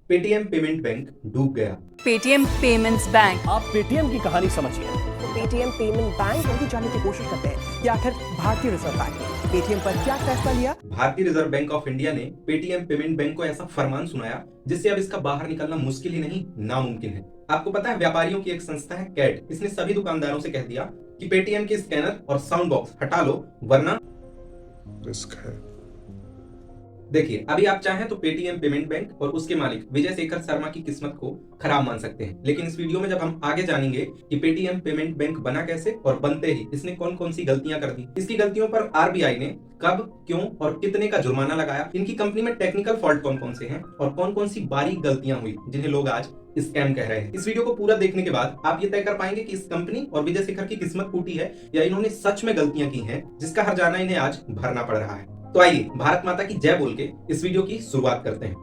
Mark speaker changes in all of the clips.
Speaker 1: Paytm payment bank डूब गया।
Speaker 2: Paytm payments bank.
Speaker 3: आप पेटीएम की कहानी समझिए।
Speaker 4: तो पेटीएम पेमेंट बैंक हम भी जानने की कोशिश करते हैं कि आखिर भारतीय रिजर्व बैंक ने पेटीएम पर क्या फैसला लिया।
Speaker 1: भारतीय रिजर्व बैंक ऑफ इंडिया ने पेटीएम पेमेंट बैंक को ऐसा फरमान सुनाया जिससे अब इसका बाहर निकलना मुश्किल ही नहीं नामुमकिन है। आपको पता है, व्यापारियों की एक संस्था है कैट, इसने सभी दुकानदारों से कह दिया कि पेटीएम के स्कैनर और साउंड बॉक्स हटा लो वरना
Speaker 5: रिस्क है।
Speaker 1: देखिए, अभी आप चाहें तो पेटीएम पेमेंट बैंक और उसके मालिक विजय शेखर शर्मा की किस्मत को खराब मान सकते हैं, लेकिन इस वीडियो में जब हम आगे जानेंगे कि पेटीएम पेमेंट बैंक बना कैसे और बनते ही इसने कौन कौन सी गलतियां कर दी, इसकी गलतियों पर आरबीआई ने कब, क्यों और कितने का जुर्माना लगाया, इनकी कंपनी में टेक्निकल फॉल्ट कौन कौन से हैं और कौन कौन सी बारीक गलतियां हुई जिन्हें लोग आज स्कैम कह रहे हैं। इस वीडियो को पूरा देखने के बाद आप ये तय कर पाएंगे कि इस कंपनी और विजय शेखर की किस्मत फूटी है या इन्होंने सच में गलतियां की हैं जिसका हर्जाना इन्हें आज भरना पड़ रहा है। तो आइए भारत माता की जय बोल के इस वीडियो की शुरुआत करते हैं।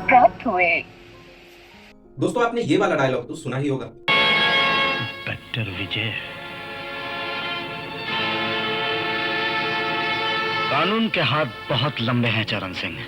Speaker 6: प्राप्त हुए।
Speaker 1: दोस्तों, आपने ये वाला डायलॉग तो सुना ही होगा।
Speaker 3: इंस्पेक्टर विजय, कानून के हाथ बहुत लंबे हैं चरण सिंह।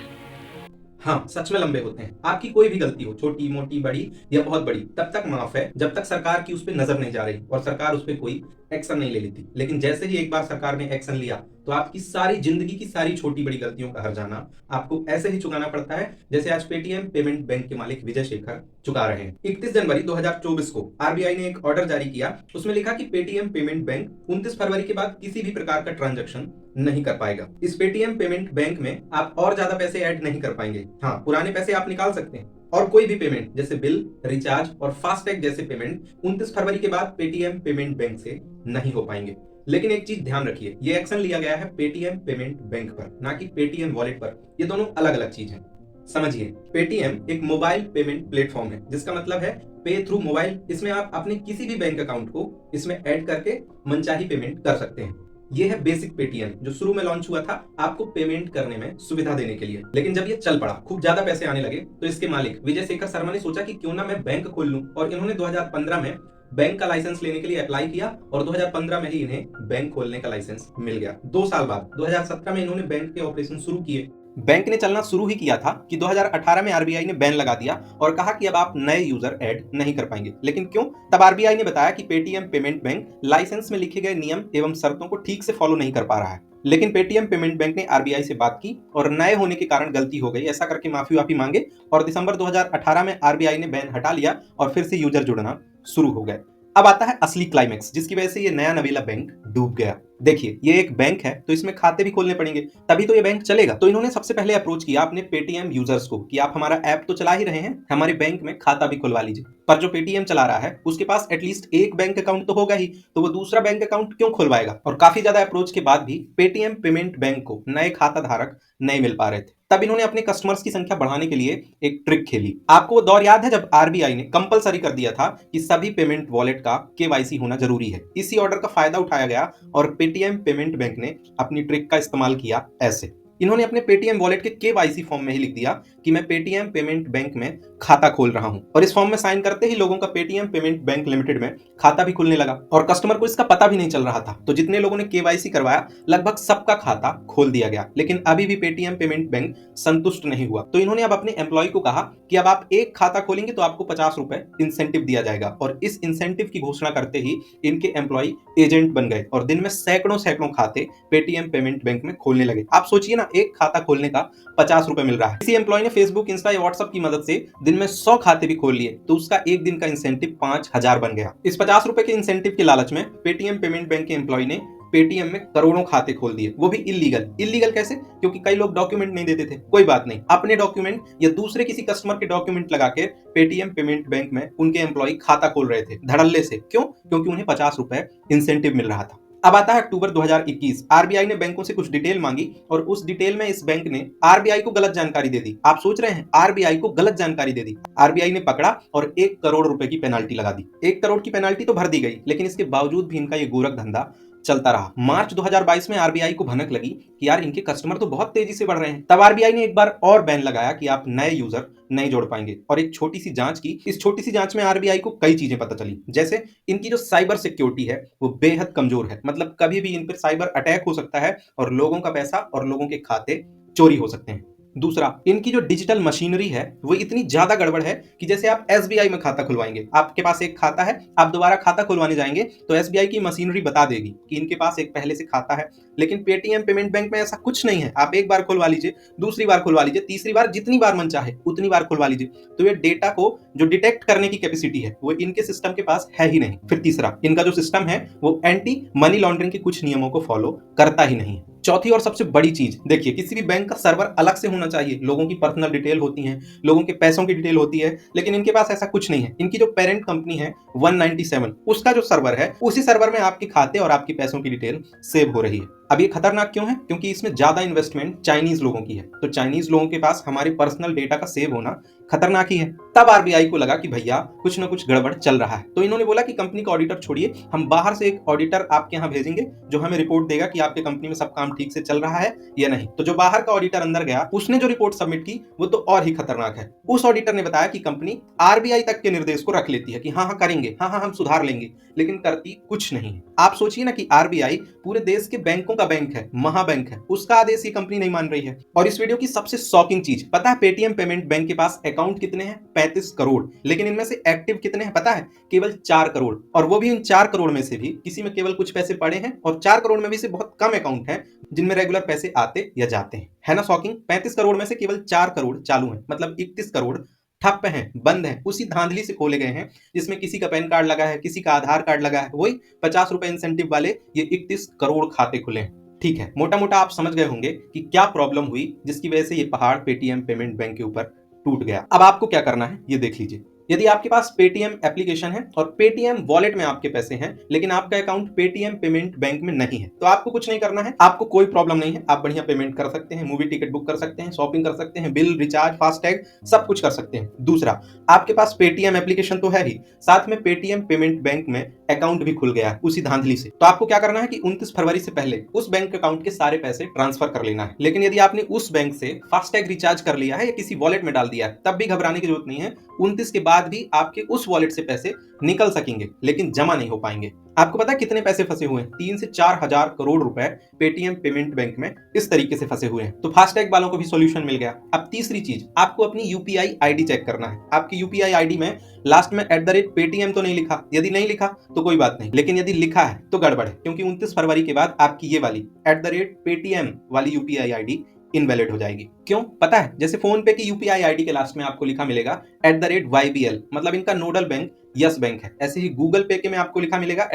Speaker 1: हाँ, सच में लंबे होते हैं। आपकी कोई भी गलती हो, छोटी मोटी बड़ी या बहुत बड़ी, तब तक माफ है जब तक सरकार की उस पर नजर नहीं जा रही और सरकार उस पर कोई एक्शन नहीं ले लेती। लेकिन जैसे ही एक बार सरकार ने एक्शन लिया तो आपकी सारी जिंदगी की सारी छोटी बड़ी गलतियों का हर्जाना आपको ऐसे ही चुकाना पड़ता है जैसे आज पेटीएम पेमेंट बैंक के मालिक विजय शेखर चुका रहे हैं। 31 जनवरी 2024 को आरबीआई ने एक ऑर्डर जारी किया। उसमें लिखा कि पेटीएम पेमेंट बैंक 29 फरवरी के बाद किसी भी प्रकार का ट्रांजैक्शन नहीं कर पाएगा। इस पेटीएम पेमेंट बैंक में आप और ज्यादा पैसे ऐड नहीं कर पाएंगे। हाँ, पुराने पैसे आप निकाल सकते हैं और कोई भी पेमेंट जैसे बिल, रिचार्ज और फास्टैग जैसे पेमेंट 29 फरवरी के बाद पेटीएम पेमेंट बैंक से नहीं हो पाएंगे। लेकिन एक चीज ध्यान रखिए, ये एक्शन लिया गया है पेटीएम पेमेंट बैंक पर, ना कि पेटीएम वॉलेट पर। ये दोनों अलग अलग चीज हैं। समझिए, पेटीएम एक मोबाइल पेमेंट प्लेटफॉर्म है जिसका मतलब है पे थ्रू मोबाइल। इसमें आप अपने किसी भी बैंक अकाउंट को इसमें ऐड करके मनचाही पेमेंट कर सकते हैं। ये है बेसिक पेटीएम जो शुरू में लॉन्च हुआ था आपको पेमेंट करने में सुविधा देने के लिए। लेकिन जब ये चल पड़ा, खूब ज्यादा पैसे आने लगे, तो इसके मालिक विजय शेखर शर्मा ने सोचा कि क्यों ना मैं बैंक खोल लूं, और इन्होंने 2015 में बैंक का लाइसेंस लेने के लिए अप्लाई किया और 2015 में ही इन्हें बैंक खोलने का लाइसेंस मिल गया। 2 साल बाद 2017 में इन्होंने बैंक के ऑपरेशन शुरू किए। बैंक ने चलना शुरू ही किया था कि 2018 में आरबीआई ने बैन लगा दिया और कहा कि अब आप नए यूजर ऐड नहीं कर पाएंगे। लेकिन क्यों? तब आरबीआई ने बताया कि पेटीएम पेमेंट बैंक लाइसेंस में लिखे गए नियम एवं शर्तों को ठीक से फॉलो नहीं कर पा रहा है। लेकिन पेटीएम पेमेंट बैंक ने आरबीआई से बात की और नए होने के कारण गलती हो गई ऐसा करके माफी मांगे और दिसंबर 2018 में आरबीआई ने बैन हटा लिया और फिर से यूजर जुड़ना शुरू हो गए। अब आता है असली क्लाइमेक्स जिसकी वजह से ये नया नवेला बैंक डूब गया। देखिए, ये एक बैंक है तो इसमें खाते भी खोलने पड़ेंगे, तभी तो ये बैंक चलेगा। तो इन्होंने सबसे पहले अप्रोच किया अपने पेटीएम यूजर्स को कि आप हमारा ऐप तो चला ही रहे हैं, हमारे बैंक में खाता भी खुलवा लीजिए। पर जो पेटीएम चला रहा है उसके पास एटलीस्ट एक बैंक अकाउंट तो होगा ही, तो वो दूसरा बैंक अकाउंट क्यों खुलवाएगा? और काफी ज्यादा अप्रोच के बाद भी पेटीएम पेमेंट बैंक को नए खाता धारक नहीं मिल पा रहे थे। तब इन्होंने अपने कस्टमर्स की संख्या बढ़ाने के लिए एक ट्रिक खेली। आपको वो दौर याद है जब आरबीआई ने कंपलसरी कर दिया था कि सभी पेमेंट वॉलेट का केवाईसी होना जरूरी है। इसी ऑर्डर का फायदा उठाया गया और पेटीएम पेमेंट बैंक ने अपनी ट्रिक का इस्तेमाल किया। ऐसे इन्होंने अपने पेटीएम वॉलेट के केवाईसी फॉर्म में ही लिख दिया कि मैं पेटीएम पेमेंट बैंक में खाता खोल रहा हूं, और इस फॉर्म में साइन करते ही लोगों का पेटीएम पेमेंट बैंक लिमिटेड में खाता भी खुलने लगा और कस्टमर को इसका पता भी नहीं चल रहा था। तो जितने लोगों ने केवाईसी करवाया लगभग सबका खाता खोल दिया गया। लेकिन अभी भी पेटीएम पेमेंट बैंक संतुष्ट नहीं हुआ, तो इन्होंने अब अपने एम्प्लॉय को कहा कि अब आप एक खाता खोलेंगे तो आपको 50 रुपए इंसेंटिव दिया जाएगा। और इस इंसेंटिव की घोषणा करते ही इनके एम्प्लॉय एजेंट बन गए और दिन में सैकड़ों खाते पेटीएम पेमेंट बैंक में खोलने लगे। आप सोचिए ना, एक खाता खोलने का 50 रुपए मिल रहा है। इसी एम्प्लॉय ने फेसबुक, इंस्टा या व्हाट्सएप की मदद से दिन में 100 खाते भी खोल लिए, तो उसका एक दिन का इंसेंटिव 5000 बन गया। इस 50 रुपए के इंसेंटिव के लालच में पेटीएम पेमेंट बैंक के एम्प्लॉय ने पेटीएम में करोड़ों खाते खोल दिए, वो भी इलीगल कैसे? क्योंकि कई लोग डॉक्यूमेंट नहीं देते थे। कोई बात नहीं, अपने डॉक्यूमेंट या दूसरे किसी कस्टमर के डॉक्यूमेंट लगा के पेटीएम पेमेंट बैंक में उनके एम्प्लॉय खाता खोल रहे थे धड़ल्ले से। क्यों? क्योंकि उन्हें 50 रुपए इंसेंटिव मिल रहा था। अब आता है अक्टूबर 2021। आरबीआई ने बैंकों से कुछ डिटेल मांगी और उस डिटेल में इस बैंक ने आरबीआई को गलत जानकारी दे दी। आप सोच रहे हैं, आरबीआई को गलत जानकारी दे दी। आरबीआई ने पकड़ा और 1 करोड़ रुपए की पेनाल्टी लगा दी। 1 करोड़ की पेनाल्टी तो भर दी गई, लेकिन इसके बावजूद भी इनका ये गोरख धंधा चलता रहा। मार्च 2022 में आरबीआई को भनक लगी कि यार इनके कस्टमर तो बहुत तेजी से बढ़ रहे हैं। तब आरबीआई ने एक बार और बैन लगाया कि आप नए यूजर नहीं जोड़ पाएंगे और एक छोटी सी जांच की। इस छोटी सी जांच में आरबीआई को कई चीजें पता चली, जैसे इनकी जो साइबर सिक्योरिटी है वो बेहद कमजोर है, मतलब कभी भी इन पर साइबर अटैक हो सकता है और लोगों का पैसा और लोगों के खाते चोरी हो सकते हैं। दूसरा, इनकी जो डिजिटल मशीनरी है वो इतनी ज्यादा गड़बड़ है कि जैसे आप एसबीआई में खाता खुलवाएंगे, आपके पास एक खाता है, आप दोबारा खाता खुलवाने जाएंगे तो एसबीआई की मशीनरी बता देगी कि इनके पास एक पहले से खाता है। लेकिन पेटीएम पेमेंट बैंक में ऐसा कुछ नहीं है। आप एक बार खुलवा लीजिए, दूसरी बार खुलवा लीजिए, तीसरी बार, जितनी बार मन चाहे उतनी बार खुलवा लीजिए, तो ये डेटा को जो डिटेक्ट करने की कैपेसिटी है वो इनके सिस्टम के पास है ही नहीं। फिर तीसरा, इनका जो सिस्टम है वो एंटी मनी लॉन्ड्रिंग के कुछ नियमों को फॉलो करता ही नहीं है। चौथी और सबसे बड़ी चीज, देखिए किसी भी बैंक का सर्वर अलग से होना चाहिए, लोगों की पर्सनल डिटेल होती है, लोगों के पैसों की डिटेल होती है, लेकिन इनके पास ऐसा कुछ नहीं है। इनकी जो पेरेंट कंपनी है 197, उसका जो सर्वर है, उसी सर्वर में आपके खाते और आपके पैसों की डिटेल सेव हो रही है। अब ये खतरनाक क्यों है? क्योंकि इसमें ज्यादा इन्वेस्टमेंट चाइनीज लोगों की है, तो चाइनीज लोगों के पास हमारे पर्सनल डेटा का सेव होना खतरनाक ही है। तब आरबीआई को लगा कि भैया कुछ ना कुछ गड़बड़ चल रहा है, तो इन्होंने बोला कि कंपनी का ऑडिटर छोड़िए, हम बाहर से एक ऑडिटर आपके यहाँ भेजेंगे जो हमें रिपोर्ट देगा कि आपके कंपनी में सब काम ठीक से चल रहा है या नहीं। तो जो बाहर का ऑडिटर अंदर गया, उसने जो रिपोर्ट सबमिट की वो तो और ही खतरनाक है। उस ऑडिटर ने बताया कि कंपनी आरबीआई तक के निर्देश को रख लेती है कि हाँ करेंगे, हाँ हम सुधार लेंगे, लेकिन करती कुछ नहीं है। आप सोचिए ना कि आरबीआई पूरे देश के बैंकों का बैंक है, महाबैंक है, उसका आदेश ये कंपनी नहीं मान रही है। और इस वीडियो की सबसे शॉकिंग चीज पता है, पेटीएम पेमेंट बैंक के पास अकाउंट कितने हैं? 35 करोड़, लेकिन इनमें से एक्टिव कितने हैं पता है? केवल 4 करोड़। और वो भी इन 4 करोड़ में से भी किसी में केवल कुछ पैसे पड़े हैं, और 4 करोड़ में भी से बहुत कम अकाउंट हैं जिनमें रेगुलर पैसे आते या जाते हैं। है ना शॉकिंग? 35 करोड़ में से केवल 4 करोड़ चालू हैं, मतलब 31 करोड़ ठप्प हैं, बंद हैं, उसी धांधली से खोले गए हैं जिसमें किसी का पैन कार्ड लगा है, किसी का आधार कार्ड लगा है, वही 50 रुपए इंसेंटिव वाले ये 31 करोड़ खाते खुले हैं। ठीक है, मोटा मोटा आप समझ गए होंगे कि क्या प्रॉब्लम हुई जिसकी वजह से ये पहाड़ पेटीएम पेमेंट बैंक के ऊपर टूट गया। अब आपको क्या करना है ये देख लीजिए। यदि आपके पास पेटीएम एप्लीकेशन है और पेटीएम वॉलेट में आपके पैसे हैं, लेकिन आपका अकाउंट पेटीएम पेमेंट बैंक में नहीं है, तो आपको कुछ नहीं करना है, आपको कोई प्रॉब्लम नहीं है। आप बढ़िया पेमेंट कर सकते हैं, मूवी टिकट बुक कर सकते हैं, शॉपिंग कर सकते हैं, बिल, रिचार्ज, फास्टैग सब कुछ कर सकते हैं। दूसरा, आपके पास पेटीएम एप्लीकेशन तो है ही, साथ में पेटीएम पेमेंट बैंक में अकाउंट भी खुल गया है उसी धांधली से। तो आपको क्या करना है कि 29 फरवरी से पहले उस बैंक अकाउंट के सारे पैसे ट्रांसफर कर लेना है। लेकिन यदि आपने उस बैंक से फास्टैग रिचार्ज कर लिया है या किसी वॉलेट में डाल दिया है, तब भी घबराने की जरूरत नहीं है। 29 के बाद भी आपके उस वॉलेट से पैसे निकल सकेंगे, लेकिन जमा नहीं हो पाएंगे। आपको पता है कितने पैसे फंसे हुए हैं? 3 से 4 हजार करोड़ रुपए पेटीएम पेमेंट बैंक में इस तरीके से फंसे हुए हैं। तो फास्टैग वालों को भी सॉल्यूशन मिल गया। अब तीसरी चीज, आपको अपनी यूपीआई आईडी चेक करना है। आपकी यूपीआई आईडी में लास्ट में @पेटीएम तो नहीं लिखा। यदि नहीं लिखा तो कोई बात नहीं, लेकिन यदि लिखा है तो गड़बड़ है, क्योंकि 29 फरवरी के बाद आपकी ये वाली @पेटीएम वाली यूपीआई आईडी इनवैलिड हो जाएगी। क्यों पता है? जैसे फोन पे की यूपीआई आईडी के लास्ट में आपको लिखा मिलेगा @YBL, मतलब इनका नोडल बैंक यस बैंक है। ऐसे ही गूगल पे के में आपको लिखा मिलेगा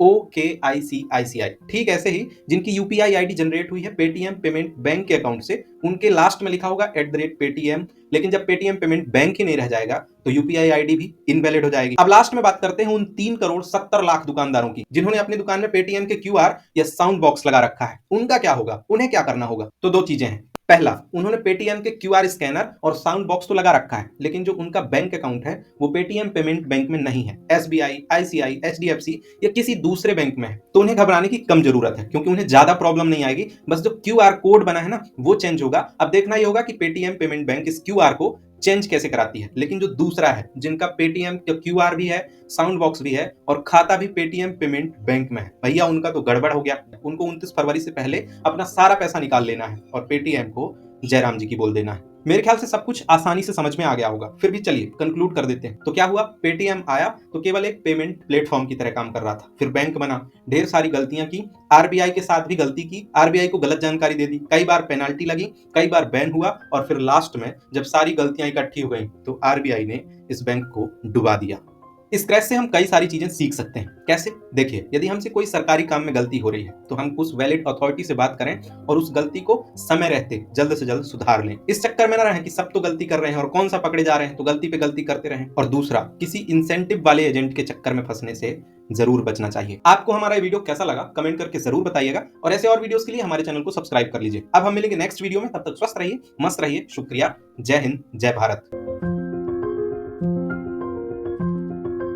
Speaker 1: OKICICI। ठीक ऐसे ही जिनकी यूपीआई आईडी जनरेट हुई है पेटीएम पेमेंट बैंक के अकाउंट से, उनके लास्ट में लिखा होगा @पेटीएम। लेकिन जब पेटीएम पेमेंट बैंक ही नहीं रह जाएगा तो यूपीआई आईडी भी इनवैलिड हो जाएगी। अब लास्ट में बात करते हैं उन 3 करोड़ 70 लाख दुकानदारों की जिन्होंने अपनी दुकान में पेटीएम के क्यूआर या साउंड बॉक्स लगा रखा है। उनका क्या होगा? उन्हें क्या करना होगा? तो 2 चीजें हैं। पहला, उन्होंने पेटीएम के क्यूआर स्कैनर और साउंड बॉक्स तो लगा रखा है, लेकिन जो उनका बैंक अकाउंट है वो पेटीएम पेमेंट बैंक में नहीं है, एसबीआई, आईसीआई, एचडीएफसी या किसी दूसरे बैंक में है। तो उन्हें घबराने की कम जरूरत है, क्योंकि उन्हें ज्यादा प्रॉब्लम नहीं आएगी। बस जो क्यूआर कोड बना है ना वो चेंज होगा। अब देखना ही होगा कि पेटीएम पेमेंट बैंक इस क्यूआर को चेंज कैसे कराती है। लेकिन जो दूसरा है, जिनका पेटीएम का क्यूआर भी है, साउंड बॉक्स भी है और खाता भी पेटीएम पेमेंट बैंक में है, भैया उनका तो गड़बड़ हो गया। उनको 29 फरवरी से पहले अपना सारा पैसा निकाल लेना है और पेटीएम को जयराम जी की बोल देना है। मेरे ख्याल से सब कुछ आसानी से समझ में आ गया होगा। फिर भी चलिए कंक्लूड कर देते हैं। तो क्या हुआ? पेटीएम आया तो केवल एक पेमेंट प्लेटफॉर्म की तरह काम कर रहा था, फिर बैंक बना, ढेर सारी गलतियां की, आरबीआई के साथ भी गलती की, आरबीआई को गलत जानकारी दे दी, कई बार पेनाल्टी लगी, कई बार बैन हुआ, और फिर लास्ट में जब सारी गलतियां इकट्ठी हो गई तो आरबीआई ने इस बैंक को डुबा दिया। इस क्रैश से हम कई सारी चीजें सीख सकते हैं। कैसे? देखिए, यदि हमसे कोई सरकारी काम में गलती हो रही है तो हम उस वैलिड अथॉरिटी से बात करें और उस गलती को समय रहते जल्द से जल्द सुधार लें। इस चक्कर में ना रहें कि सब तो गलती कर रहे हैं और कौन सा पकड़े जा रहे हैं तो गलती पे गलती करते रहें। और दूसरा, किसी इंसेंटिव वाले एजेंट के चक्कर में फंसने से जरूर बचना चाहिए। आपको हमारा वीडियो कैसा लगा कमेंट करके जरूर बताइएगा, और ऐसे और वीडियोस के लिए हमारे चैनल को सब्सक्राइब कर लीजिए। अब हम मिलेंगे नेक्स्ट वीडियो में, तब तक स्वस्थ रहिए, मस्त रहिए। शुक्रिया। जय हिंद, जय भारत।